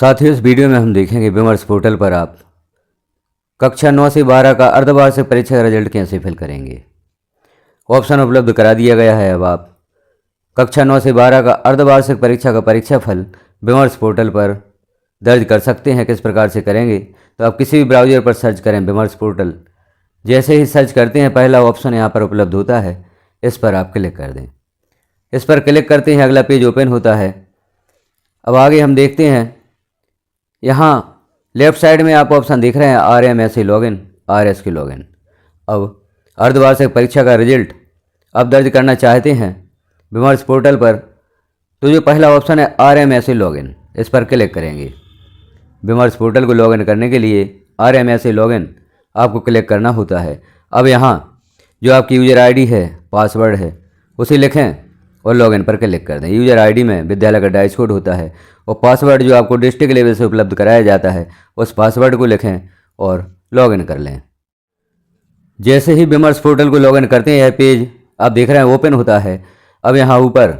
साथियों, इस वीडियो में हम देखेंगे विमर्श पोर्टल पर आप कक्षा 9 से 12 का अर्धवार्षिक परीक्षा का रिजल्ट कैसे फिल करेंगे। ऑप्शन उपलब्ध करा दिया गया है। अब आप कक्षा 9 से 12 का अर्धवार्षिक परीक्षा का परीक्षाफल विमर्श पोर्टल पर दर्ज कर सकते हैं। किस प्रकार से करेंगे, तो आप किसी भी ब्राउज़र पर सर्च करें विमर्श पोर्टल। जैसे ही सर्च करते हैं पहला ऑप्शन यहाँ पर उपलब्ध होता है, इस पर आप क्लिक कर दें। इस पर क्लिक करते हैं अगला पेज ओपन होता है। अब आगे हम देखते हैं, यहाँ लेफ्ट साइड में आप ऑप्शन देख रहे हैं RMSE लॉगिन, RS की लॉगिन। अब अर्धवार्षिक परीक्षा का रिजल्ट आप दर्ज करना चाहते हैं विमर्श पोर्टल पर, तो जो पहला ऑप्शन है RMSE लॉगिन, इस पर क्लिक करेंगे। विमर्श पोर्टल को लॉगिन करने के लिए RMSE लॉगिन आपको क्लिक करना होता है। अब यहाँ जो आपकी यूज़र आईडी है, पासवर्ड है, उसे लिखें और लॉगिन पर क्लिक कर दें। यूज़र आईडी में विद्यालय का डाइस कोड होता है और पासवर्ड जो आपको डिस्ट्रिक्ट लेवल से उपलब्ध कराया जाता है, उस पासवर्ड को लिखें और लॉगिन कर लें। जैसे ही विमर्श पोर्टल को लॉगिन करते हैं, यह पेज आप देख रहे हैं ओपन होता है। अब यहाँ ऊपर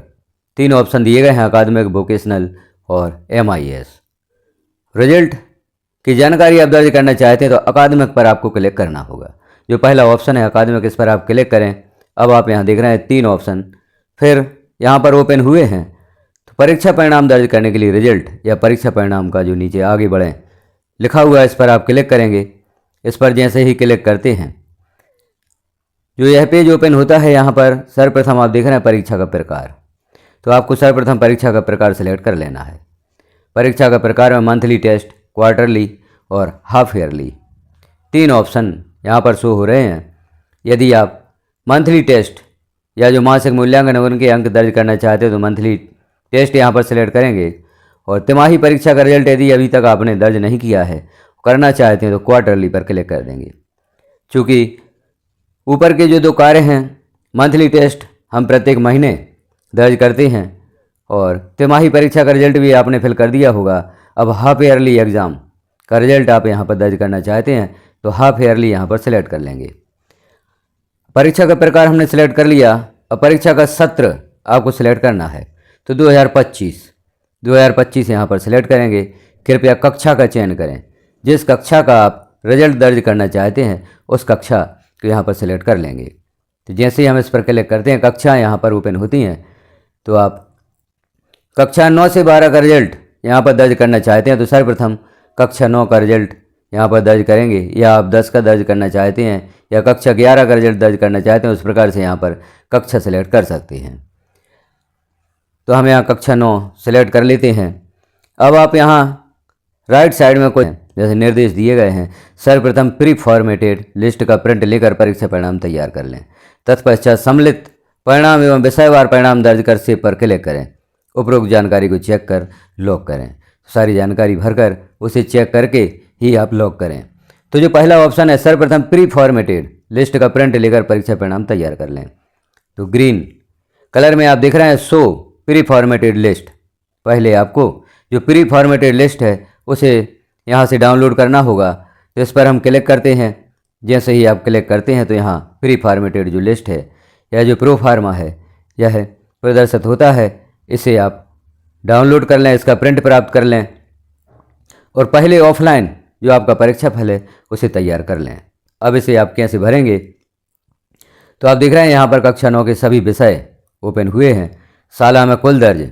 3 ऑप्शन दिए गए हैं, अकादमिक, वोकेशनल और MIS। रिजल्ट की जानकारी आप दर्ज करना चाहते हैं तो अकादमिक पर आपको क्लिक करना होगा। जो पहला ऑप्शन है अकादमिक, इस पर आप क्लिक करें। अब आप यहाँ देख रहे हैं 3 ऑप्शन फिर यहाँ पर ओपन हुए हैं। तो परीक्षा परिणाम दर्ज करने के लिए रिजल्ट या परीक्षा परिणाम का जो नीचे आगे बढ़ें लिखा हुआ है, इस पर आप क्लिक करेंगे। इस पर जैसे ही क्लिक करते हैं जो यह पेज ओपन होता है, यहाँ पर सर्वप्रथम आप देख रहे हैं परीक्षा का प्रकार। तो आपको सर्वप्रथम परीक्षा का प्रकार सेलेक्ट कर लेना है। परीक्षा का प्रकार में मंथली टेस्ट, क्वार्टरली और हाफ ईयरली 3 ऑप्शन यहाँ पर शो हो रहे हैं। यदि आप मंथली टेस्ट या जो मासिक मूल्यांकन है उनके अंक दर्ज करना चाहते हो तो मंथली टेस्ट यहाँ पर सेलेक्ट करेंगे। और तिमाही परीक्षा का रिजल्ट यदि अभी तक आपने दर्ज नहीं किया है, करना चाहते हैं तो क्वार्टरली पर क्लिक कर देंगे। चूँकि ऊपर के जो 2 कार्य हैं, मंथली टेस्ट हम प्रत्येक महीने दर्ज करते हैं और तिमाही परीक्षा का रिजल्ट भी आपने फिल कर दिया होगा। अब हाफ ईयरली एग्ज़ाम का रिजल्ट आप यहाँ पर दर्ज करना चाहते हैं तो हाफ ईयरली यहाँ पर सेलेक्ट कर लेंगे। परीक्षा का प्रकार हमने सेलेक्ट कर लिया। अब परीक्षा का सत्र आपको सेलेक्ट करना है तो 2025 यहाँ पर सेलेक्ट करेंगे। कृपया कक्षा का चयन करें। जिस कक्षा का आप रिजल्ट दर्ज करना चाहते हैं उस कक्षा को यहाँ पर सेलेक्ट कर लेंगे। तो जैसे ही हम इस पर क्लिक करते हैं, कक्षा यहाँ पर ओपन होती हैं। तो आप कक्षा 9 से 12 का रिजल्ट यहाँ पर दर्ज करना चाहते हैं तो सर्वप्रथम कक्षा 9 का रिजल्ट यहाँ पर दर्ज करेंगे, या आप 10 का दर्ज करना चाहते हैं या कक्षा 11 का रिजल्ट दर्ज करना चाहते हैं, उस प्रकार से यहाँ पर कक्षा सेलेक्ट कर सकते हैं। तो हम यहाँ कक्षा 9 सेलेक्ट कर लेते हैं। अब आप यहाँ राइट साइड में कोई जैसे निर्देश दिए गए हैं, सर्वप्रथम प्री फॉर्मेटेड लिस्ट का प्रिंट लेकर परीक्षा परिणाम तैयार कर लें। तत्पश्चात सम्मिलित परिणाम एवं विषयवार परिणाम दर्ज कर सेव पर क्लिक करें। उपरोक्त जानकारी को चेक कर लॉक करें। सारी जानकारी भरकर उसे चेक करके ही आप लॉक करें। तो जो पहला ऑप्शन है सर्वप्रथम प्री फॉर्मेटेड लिस्ट का प्रिंट लेकर परीक्षा परिणाम तैयार कर लें, तो ग्रीन कलर में आप देख रहे हैं शो प्री फॉर्मेटेड लिस्ट। पहले आपको जो प्री फॉर्मेटेड लिस्ट है उसे यहाँ से डाउनलोड करना होगा। तो इस पर हम क्लिक करते हैं। जैसे ही आप क्लिक करते हैं तो यहाँ प्री फॉर्मेटेड जो लिस्ट है या जो प्रो फार्मा है यह प्रदर्शित होता है। इसे आप डाउनलोड कर लें, इसका प्रिंट प्राप्त कर लें और पहले ऑफलाइन जो आपका परीक्षा फल है उसे तैयार कर लें। अब इसे आप कैसे भरेंगे, तो आप देख रहे हैं यहाँ पर कक्षा 9 के सभी विषय ओपन हुए हैं। साला में कुल दर्ज,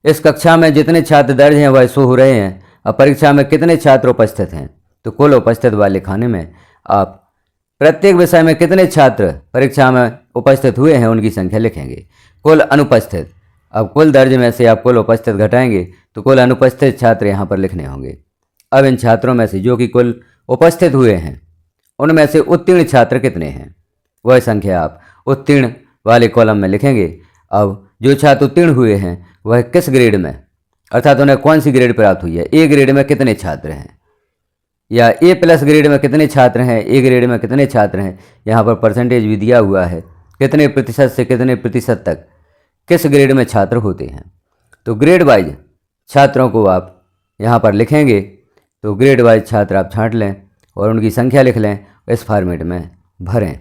इस कक्षा में जितने छात्र दर्ज हैं वह शो हो रहे हैं। अब परीक्षा में कितने छात्र उपस्थित हैं, तो कुल उपस्थित वाले खाने में आप प्रत्येक विषय में कितने छात्र परीक्षा में उपस्थित हुए हैं उनकी संख्या लिखेंगे। कुल अनुपस्थित, अब कुल दर्ज में से आप कुल उपस्थित घटाएंगे तो कुल अनुपस्थित छात्र यहाँ पर लिखने होंगे। अब इन छात्रों में से जो कि कुल उपस्थित हुए हैं उनमें से उत्तीर्ण छात्र कितने हैं, वह संख्या आप उत्तीर्ण वाले कॉलम में लिखेंगे। अब जो छात्र उत्तीर्ण हुए हैं वह किस ग्रेड में, अर्थात उन्हें कौन सी ग्रेड प्राप्त हुई है। ए ग्रेड में कितने छात्र हैं या A+ ग्रेड में कितने छात्र हैं, ए ग्रेड में कितने छात्र हैं। यहाँ पर परसेंटेज भी दिया हुआ है, कितने प्रतिशत से कितने प्रतिशत तक किस ग्रेड में छात्र होते हैं। तो ग्रेड वाइज छात्रों को आप यहाँ पर लिखेंगे। तो ग्रेड वाइज छात्र आप छांट लें और उनकी संख्या लिख लें, इस फॉर्मेट में भरें।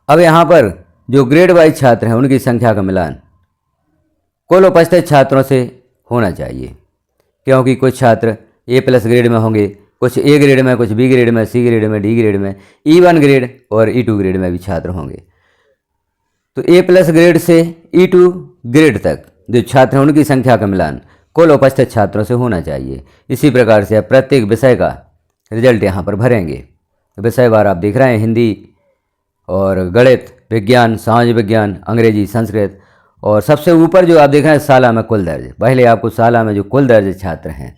अब यहाँ पर जो ग्रेड वाइज छात्र हैं उनकी संख्या का मिलान कुल उपस्थित छात्रों से होना चाहिए। क्योंकि कुछ छात्र A+ ग्रेड में होंगे, कुछ A ग्रेड में, कुछ B ग्रेड में, C ग्रेड में, D ग्रेड में, E1 ग्रेड और E2 ग्रेड में भी छात्र होंगे। तो A+ ग्रेड से E2 ग्रेड तक जो छात्र हैं उनकी संख्या का मिलान कुल उपस्थित छात्रों से होना चाहिए। इसी प्रकार से आप प्रत्येक विषय का रिजल्ट यहाँ पर भरेंगे। विषयवार आप देख रहे हैं, हिंदी और गणित, विज्ञान, सामाजिक विज्ञान, अंग्रेजी, संस्कृत, और सबसे ऊपर जो आप देख रहे हैं साला में कुल दर्ज। पहले आपको साला में जो कुल दर्ज छात्र हैं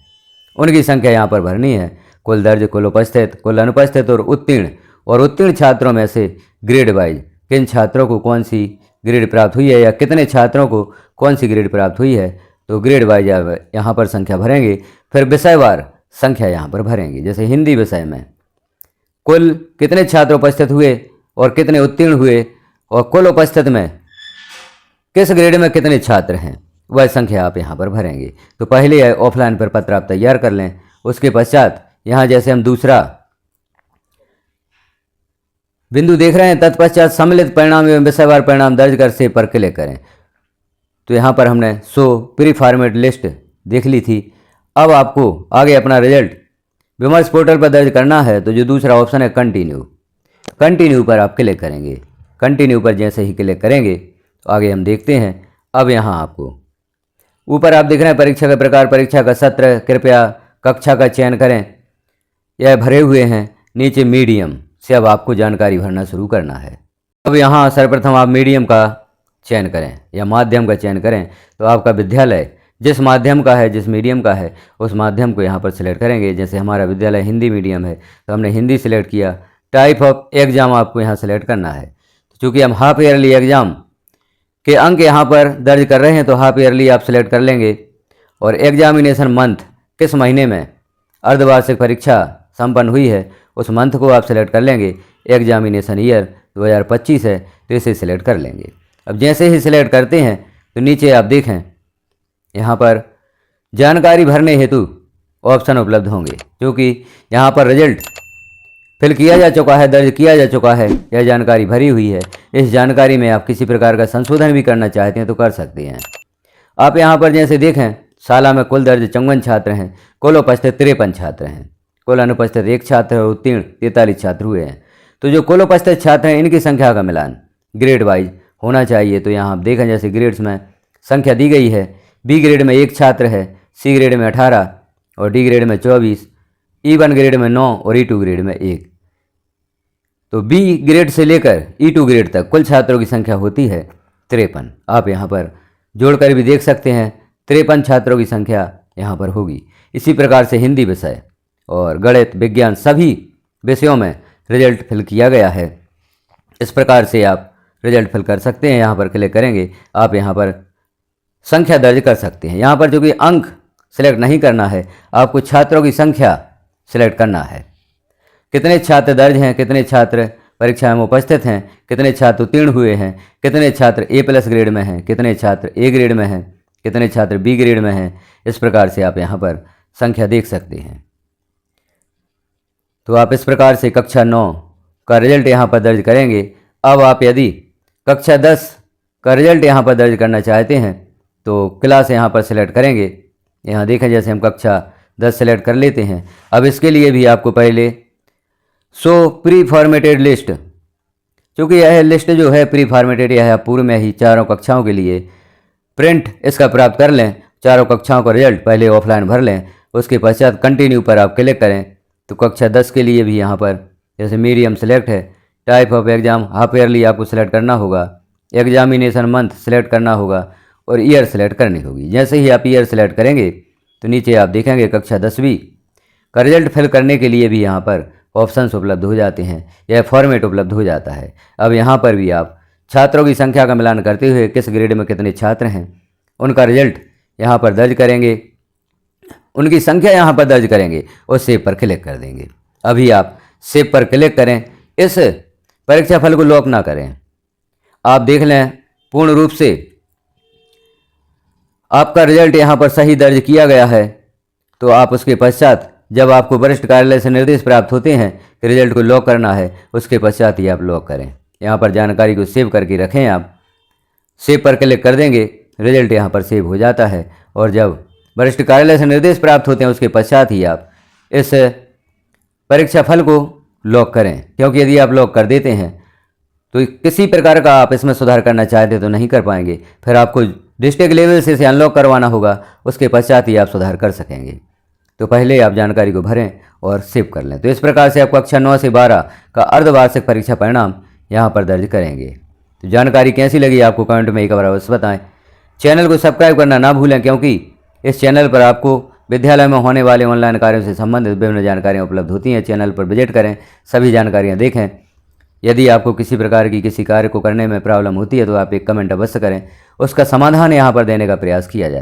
उनकी संख्या यहाँ पर भरनी है। कुल दर्ज, कुल उपस्थित, कुल अनुपस्थित और उत्तीर्ण छात्रों में से ग्रेड वाइज किन छात्रों को कौन सी ग्रेड प्राप्त हुई है या कितने छात्रों को कौन सी ग्रेड प्राप्त हुई है, तो ग्रेड वाइज आप यहाँ पर संख्या भरेंगे। फिर विषयवार संख्या यहाँ पर भरेंगे। जैसे हिंदी विषय में कुल कितने छात्र उपस्थित हुए और कितने उत्तीर्ण हुए, और कुल उपस्थित में किस ग्रेड में कितने छात्र हैं, वह संख्या आप यहाँ पर भरेंगे। तो पहले ऑफलाइन पर पत्र आप तैयार कर लें। उसके पश्चात यहाँ जैसे हम दूसरा बिंदु देख रहे हैं, तत्पश्चात सम्मिलित परिणाम एवं विषयवार परिणाम दर्ज कर सेव पर क्लिक करें। तो यहाँ पर हमने शो प्री फॉर्मेट लिस्ट देख ली थी। अब आपको आगे अपना रिजल्ट विमर्श पोर्टल पर दर्ज करना है। तो जो दूसरा ऑप्शन है कंटिन्यू पर आप क्लिक करेंगे। कंटिन्यू पर जैसे ही क्लिक करेंगे तो आगे हम देखते हैं। अब यहाँ आपको ऊपर आप देख रहे हैं परीक्षा का प्रकार, परीक्षा का सत्र, कृपया कक्षा का चयन करें, यह भरे हुए हैं। नीचे मीडियम से अब आपको जानकारी भरना शुरू करना है। अब यहाँ सर्वप्रथम आप मीडियम का चयन करें या माध्यम का चयन करें। तो आपका विद्यालय जिस माध्यम का है, जिस मीडियम का है, उस माध्यम को यहाँ पर सिलेक्ट करेंगे। जैसे हमारा विद्यालय हिंदी मीडियम है तो हमने हिंदी सिलेक्ट किया। टाइप ऑफ एग्ज़ाम आपको यहाँ सेलेक्ट करना है। तो चूँकि हम हाफ ईयरली एग्ज़ाम के अंक यहाँ पर दर्ज कर रहे हैं तो हाफ ईयरली आप सिलेक्ट कर लेंगे। और एग्जामिनेशन मंथ किस महीने में अर्धवार्षिक परीक्षा संपन्न हुई है उस मंथ को आप सिलेक्ट कर लेंगे। एग्जामिनेशन ईयर 2025 है तो इसे सिलेक्ट कर लेंगे। अब जैसे ही सिलेक्ट करते हैं तो नीचे आप देखें यहाँ पर जानकारी भरने हेतु ऑप्शन उपलब्ध होंगे, क्योंकि यहाँ पर रिजल्ट फिल किया जा चुका है, दर्ज किया जा चुका है, यह जानकारी भरी हुई है। इस जानकारी में आप किसी प्रकार का संशोधन भी करना चाहते हैं तो कर सकते हैं। आप यहाँ पर जैसे देखें साला में कुल दर्ज 54 छात्र हैं, कुल उपस्थित 53 छात्र हैं, कुल अनुपस्थित 1 छात्र और उत्तीर्ण 43 छात्र हुए हैं। तो जो कुल उपस्थित छात्र हैं इनकी संख्या का मिलान ग्रेड वाइज होना चाहिए। तो यहाँ आप देखें जैसे ग्रेड्स में संख्या दी गई है। बी ग्रेड में 1 छात्र है, सी ग्रेड में 18 और डी ग्रेड में 24, E1 ग्रेड में 9 और E2 ग्रेड में 1। तो बी ग्रेड से लेकर E2 ग्रेड तक कुल छात्रों की संख्या होती है 53। आप यहाँ पर जोड़कर भी देख सकते हैं 53 छात्रों की संख्या यहाँ पर होगी। इसी प्रकार से हिंदी विषय और गणित, विज्ञान सभी विषयों में रिजल्ट फिल किया गया है। इस प्रकार से आप रिजल्ट फिल कर सकते हैं। यहाँ पर क्लिक करेंगे, आप यहाँ पर संख्या दर्ज कर सकते हैं। यहाँ पर जो कि अंक सिलेक्ट नहीं करना है, आपको छात्रों की संख्या सिलेक्ट करना है। कितने छात्र दर्ज हैं, कितने छात्र परीक्षा में उपस्थित हैं, कितने छात्र उत्तीर्ण हुए हैं, कितने छात्र A+ ग्रेड में हैं, कितने छात्र A ग्रेड में हैं, कितने छात्र B ग्रेड में हैं। इस प्रकार से आप यहाँ पर संख्या देख सकते हैं। तो आप इस प्रकार से कक्षा 9 का रिजल्ट यहाँ पर दर्ज करेंगे। अब आप यदि कक्षा 10 का रिजल्ट यहाँ पर दर्ज करना चाहते हैं तो क्लास यहाँ पर सिलेक्ट करेंगे। यहाँ देखें जैसे हम कक्षा 10 सेलेक्ट कर लेते हैं। अब इसके लिए भी आपको पहले शो प्री फॉर्मेटेड लिस्ट, क्योंकि यह लिस्ट जो है प्री फॉर्मेटेड, यह है पूर्व में ही चारों कक्षाओं के लिए प्रिंट इसका प्राप्त कर लें। चारों कक्षाओं का रिजल्ट पहले ऑफलाइन भर लें। उसके पश्चात कंटिन्यू पर आप क्लिक करें। तो कक्षा 10 के लिए भी यहाँ पर जैसे मीडियम सेलेक्ट है, type of exam half yearly आपको सेलेक्ट करना होगा, एग्जामिनेशन मंथ सेलेक्ट करना होगा और ईयर सेलेक्ट करनी होगी। जैसे ही आप ईयर सेलेक्ट करेंगे तो नीचे आप देखेंगे कक्षा 10वीं का रिजल्ट फिल करने के लिए भी यहाँ पर ऑप्शंस उपलब्ध हो जाते हैं, यह फॉर्मेट उपलब्ध हो जाता है। अब यहाँ पर भी आप छात्रों की संख्या का मिलान करते हुए किस ग्रेड में कितने छात्र हैं उनका रिजल्ट यहाँ पर दर्ज करेंगे, उनकी संख्या यहाँ पर दर्ज करेंगे और सेव पर क्लिक कर देंगे। अभी आप सेव पर क्लिक करें, इस परीक्षा फल को लॉक ना करें। आप देख लें पूर्ण रूप से आपका रिजल्ट यहाँ पर सही दर्ज किया गया है। तो आप उसके पश्चात जब आपको वरिष्ठ कार्यालय से निर्देश प्राप्त होते हैं कि रिजल्ट को लॉक करना है, उसके पश्चात ही आप लॉक करें। यहाँ पर जानकारी को सेव करके रखें। आप सेव पर क्लिक कर देंगे, रिजल्ट यहाँ पर सेव हो जाता है। और जब वरिष्ठ कार्यालय से निर्देश प्राप्त होते हैं उसके पश्चात ही आप इस परीक्षा फल को लॉक करें, क्योंकि यदि आप लॉक कर देते हैं तो किसी प्रकार का आप इसमें सुधार करना चाहते तो नहीं कर पाएंगे। फिर आपको डिस्ट्रिक्ट लेवल से इसे अनलॉक करवाना होगा, उसके पश्चात ही आप सुधार कर सकेंगे। तो पहले आप जानकारी को भरें और सेव कर लें। तो इस प्रकार से आप कक्षा 9 से 12 का अर्धवार्षिक परीक्षा परिणाम यहाँ पर दर्ज करेंगे। तो जानकारी कैसी लगी आपको कमेंट में एक बार अवश्य बताएं। चैनल को सब्सक्राइब करना ना भूलें, क्योंकि इस चैनल पर आपको विद्यालय में होने वाले ऑनलाइन कार्यों से संबंधित विभिन्न जानकारियाँ उपलब्ध होती हैं। चैनल पर विजिट करें, सभी जानकारियाँ देखें। यदि आपको किसी प्रकार की किसी कार्य को करने में प्रॉब्लम होती है तो आप एक कमेंट अवश्य करें, उसका समाधान यहाँ पर देने का प्रयास किया जाए।